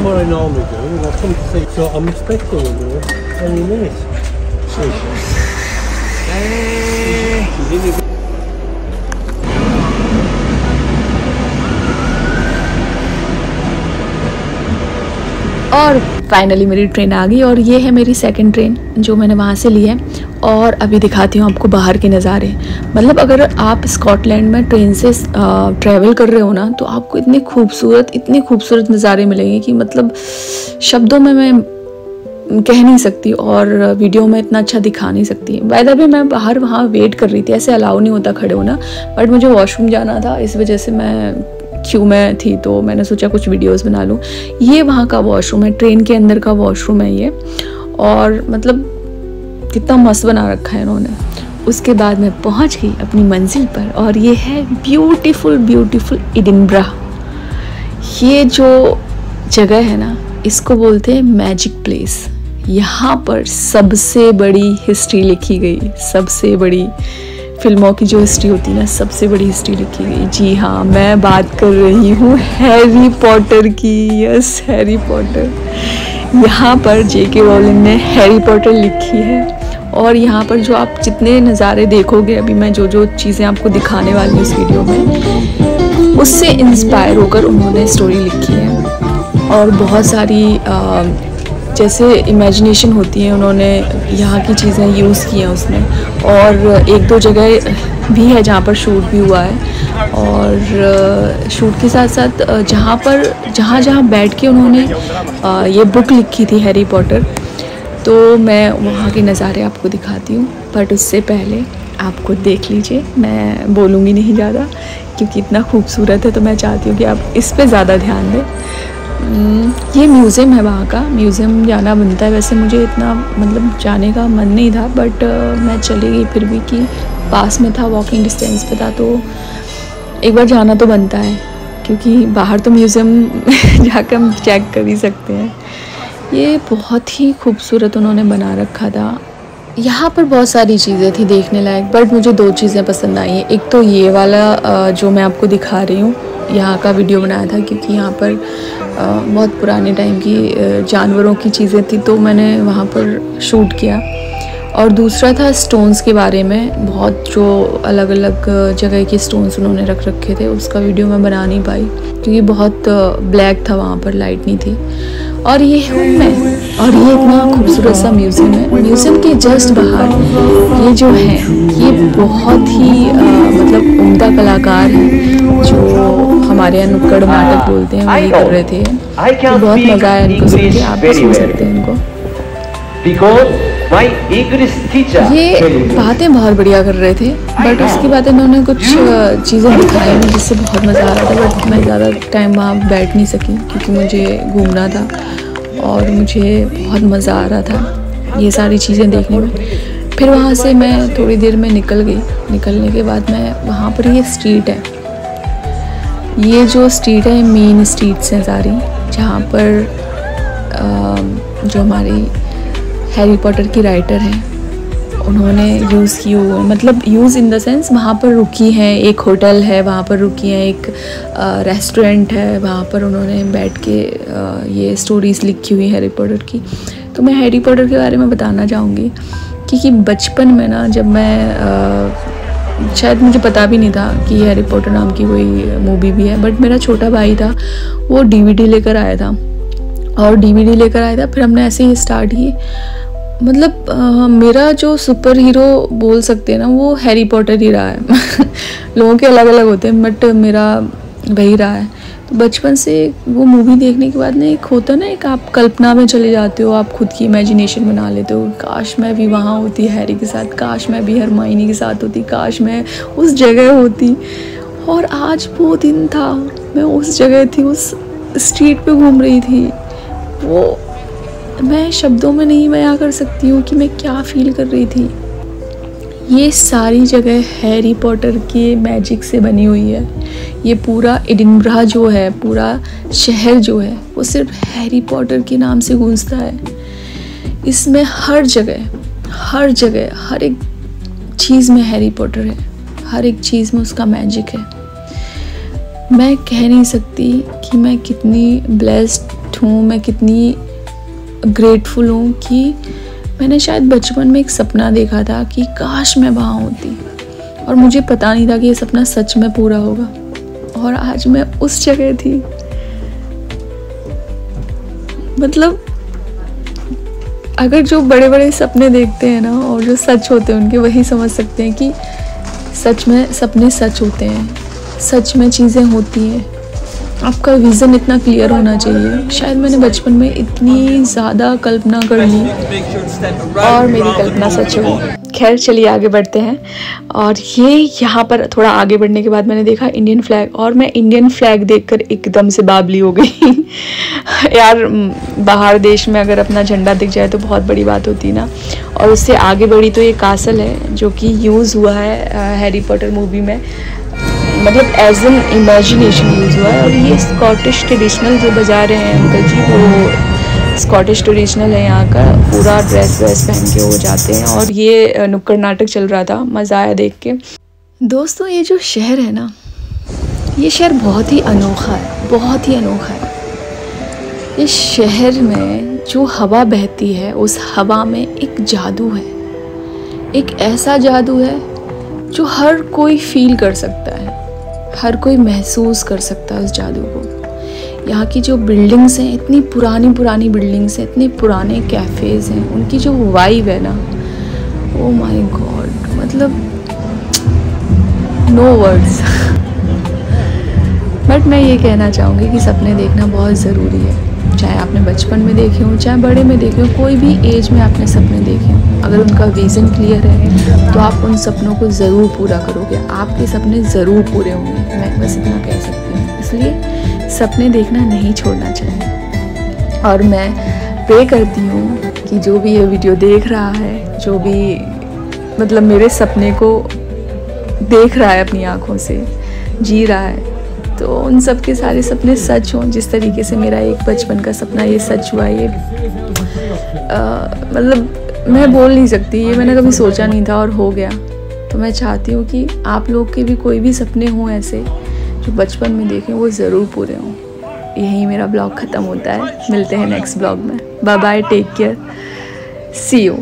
what I normally do is I come to see, so I'm expecting you any minute. और finally मेरी train आ गई और ये है मेरी सेकंड ट्रेन जो मैंने वहाँ से ली है। और अभी दिखाती हूँ आपको बाहर के नज़ारे। मतलब अगर आप स्कॉटलैंड में ट्रेन से ट्रैवल कर रहे हो ना, तो आपको इतने खूबसूरत नज़ारे मिलेंगे कि मतलब शब्दों में मैं कह नहीं सकती और वीडियो में इतना अच्छा दिखा नहीं सकती। बाय द वे मैं बाहर वहाँ वेट कर रही थी, ऐसे अलाउ नहीं होता खड़े होना, बट मुझे वॉशरूम जाना था, इस वजह से मैं क्यू में थी, तो मैंने सोचा कुछ वीडियोस बना लूँ। ये वहाँ का वॉशरूम है, ट्रेन के अंदर का वॉशरूम है ये, और मतलब कितना मस्त बना रखा है इन्होंने। उसके बाद मैं पहुँच गई अपनी मंजिल पर और ये है ब्यूटीफुल एडिनबरा। ये जो जगह है ना, इसको बोलते हैं मैजिक प्लेस। यहाँ पर सबसे बड़ी हिस्ट्री लिखी गई, सबसे बड़ी फिल्मों की जो हिस्ट्री होती है ना, सबसे बड़ी हिस्ट्री लिखी गई। जी हाँ, मैं बात कर रही हूँ हैरी पॉटर की। Yes, Harry Potter. यहाँ पर जेके रोलिंग ने हैरी पॉटर लिखी है और यहाँ पर जो आप जितने नज़ारे देखोगे, अभी मैं जो चीज़ें आपको दिखाने वाली हूँ इस वीडियो में, उससे इंस्पायर होकर उन्होंने स्टोरी लिखी है। और बहुत सारी जैसे इमेजिनेशन होती है, उन्होंने यहाँ की चीज़ें यूज़ की हैं उसमें। और एक दो जगह भी है जहाँ पर शूट भी हुआ है, और शूट के साथ साथ जहाँ बैठ के उन्होंने ये बुक लिखी थी हैरी पॉटर, तो मैं वहाँ के नज़ारे आपको दिखाती हूँ। बट उससे पहले आपको देख लीजिए, मैं बोलूँगी नहीं ज़्यादा क्योंकि इतना खूबसूरत है, तो मैं चाहती हूँ कि आप इस पे ज़्यादा ध्यान दें। ये म्यूज़ियम है, वहाँ का म्यूज़ियम जाना बनता है। वैसे मुझे इतना मतलब जाने का मन नहीं था, बट मैं चली गई फिर भी, कि पास में था, वॉकिंग डिस्टेंस पे था, तो एक बार जाना तो बनता है, क्योंकि बाहर तो म्यूज़ियम जाकर हम चेक कर ही सकते हैं। ये बहुत ही खूबसूरत उन्होंने बना रखा था। यहाँ पर बहुत सारी चीज़ें थी देखने लायक, बट मुझे दो चीज़ें पसंद आई हैं। एक तो ये वाला जो मैं आपको दिखा रही हूँ, यहाँ का वीडियो बनाया था क्योंकि यहाँ पर बहुत पुराने टाइम की जानवरों की चीज़ें थी, तो मैंने वहाँ पर शूट किया। और दूसरा था स्टोन्स के बारे में, बहुत जो अलग अलग जगह के स्टोन्स उन्होंने रख रखे थे, उसका वीडियो मैं बना नहीं पाई क्योंकि बहुत ब्लैक था, वहाँ पर लाइट नहीं थी। और ये हूँ मैं, और ये इतना खूबसूरत सा म्यूज़ियम है। म्यूज़ियम के जस्ट बाहर ये जो है, ये बहुत ही मतलब उम्दा कलाकार हैं जो हमारे यहाँ नुक्कड़ नाटक बोलते हैं, वही कर रहे थे। तो बहुत मज़ा आया इनको सुन के, आप भी सुन सकते हैं इनको। ये बातें बहुत बढ़िया कर रहे थे, बट उसके बाद इन्होंने कुछ चीज़ें दिखाई जिससे बहुत मज़ा आ रहा था, बट मैं ज़्यादा टाइम वहाँ बैठ नहीं सकी क्योंकि मुझे घूमना था और मुझे बहुत मज़ा आ रहा था ये सारी चीज़ें देखने में। फिर वहाँ से मैं थोड़ी देर में निकल गई। निकलने के बाद मैं वहाँ पर, ये स्ट्रीट है, ये जो स्ट्रीट है मेन स्ट्रीट्स हैं सारी, जहाँ पर जो हमारी हैरी पॉटर की राइटर हैं उन्होंने यूज़ की हुई, मतलब यूज़ इन द सेंस वहाँ पर रुकी हैं। एक होटल है वहाँ पर रुकी हैं, एक रेस्टोरेंट है वहाँ पर उन्होंने बैठ के ये स्टोरीज़ लिखी हुई हैरी पॉटर की। तो मैं हैरी पॉटर के बारे में बताना चाहूँगी क्योंकि बचपन में ना, जब मैं शायद मुझे पता भी नहीं था कि हैरी पॉटर नाम की कोई मूवी भी है, बट मेरा छोटा भाई था, वो DVD लेकर आया था फिर हमने ऐसे ही स्टार्ट की। मतलब मेरा जो सुपर हीरो बोल सकते हैं ना, वो हैरी पॉटर ही रहा है। लोगों के अलग अलग होते हैं, बट मेरा वही रहा है। तो बचपन से वो मूवी देखने के बाद ना, एक होता है ना, एक आप कल्पना में चले जाते हो, आप खुद की इमेजिनेशन बना लेते हो। काश मैं भी वहाँ होती हैरी के साथ, काश मैं भी हरमाइनी के साथ होती, काश मैं उस जगह होती। और आज वो दिन था, मैं उस जगह थी, उस स्ट्रीट पे घूम रही थी। वो मैं शब्दों में नहीं बयां कर सकती हूँ कि मैं क्या फील कर रही थी। ये सारी जगह हैरी पॉटर के मैजिक से बनी हुई है। ये पूरा एडिनबरा जो है, पूरा शहर जो है, वो सिर्फ हैरी पॉटर के नाम से गूंजता है। इसमें हर जगह, हर एक चीज़ में हैरी पॉटर है, हर एक चीज़ में उसका मैजिक है। मैं कह नहीं सकती कि मैं कितनी ब्लेस्ड ब्लेस्ड हूँ, मैं कितनी ग्रेटफुल हूँ कि मैंने शायद बचपन में एक सपना देखा था कि काश मैं वहाँ होती, और मुझे पता नहीं था कि ये सपना सच में पूरा होगा, और आज मैं उस जगह थी। मतलब अगर जो बड़े बड़े सपने देखते हैं ना और जो सच होते हैं उनके, वही समझ सकते हैं कि सच में सपने सच होते हैं, सच में चीज़ें होती हैं। आपका विज़न इतना क्लियर होना चाहिए। शायद मैंने बचपन में इतनी ज़्यादा कल्पना कर ली और मेरी कल्पना सच हो गई। खैर चलिए आगे बढ़ते हैं। और ये यहाँ पर थोड़ा आगे बढ़ने के बाद मैंने देखा इंडियन फ्लैग, और मैं इंडियन फ्लैग देखकर एकदम से बावली हो गई। यार बाहर देश में अगर अपना झंडा दिख जाए तो बहुत बड़ी बात होती है ना। और उससे आगे बढ़ी तो ये कासल है जो कि यूज़ हुआ है हैरी पॉटर मूवी में, मतलब एज एन इमेजिनेशन यूज़ हुआ है। और ये स्कॉटिश ट्रेडिशनल जो बजा रहे हैं अंकल जी, वो स्कॉटिश ट्रेडिशनल है यहाँ का, पूरा ड्रेस वेस पहन के वो जाते हैं। और ये नुक्कड़ नाटक चल रहा था, मज़ा आया देख के। दोस्तों ये जो शहर है ना, ये शहर बहुत ही अनोखा है, बहुत ही अनोखा है। इस शहर में जो हवा बहती है, उस हवा में एक जादू है, एक ऐसा जादू है जो हर कोई फील कर सकता है, हर कोई महसूस कर सकता है उस जादू को। यहाँ की जो बिल्डिंग्स हैं, इतनी पुरानी पुरानी बिल्डिंग्स हैं, इतने पुराने कैफ़ेज़ हैं, उनकी जो वाइब है ना, ओ माय गॉड, मतलब नो वर्ड्स। बट मैं ये कहना चाहूँगी कि सपने देखना बहुत ज़रूरी है, चाहे आपने बचपन में देखे हों, चाहे बड़े में देखे हों, कोई भी एज में आपने सपने देखे हों। अगर उनका विज़न क्लियर है तो आप उन सपनों को ज़रूर पूरा करोगे, आपके सपने ज़रूर पूरे होंगे। मैं बस इतना कह सकती हूँ। इसलिए सपने देखना नहीं छोड़ना चाहिए। और मैं प्रे करती हूँ कि जो भी ये वीडियो देख रहा है, जो भी मतलब मेरे सपने को देख रहा है, अपनी आँखों से जी रहा है, तो उन सब के सारे सपने सच हों। जिस तरीके से मेरा एक बचपन का सपना ये सच हुआ, ये मतलब मैं बोल नहीं सकती, ये मैंने कभी सोचा नहीं था और हो गया। तो मैं चाहती हूँ कि आप लोग के भी कोई भी सपने हों ऐसे जो बचपन में देखें, वो ज़रूर पूरे हों। यही मेरा ब्लॉग ख़त्म होता है। मिलते हैं नेक्स्ट ब्लॉग में। Bye bye, take care, see you.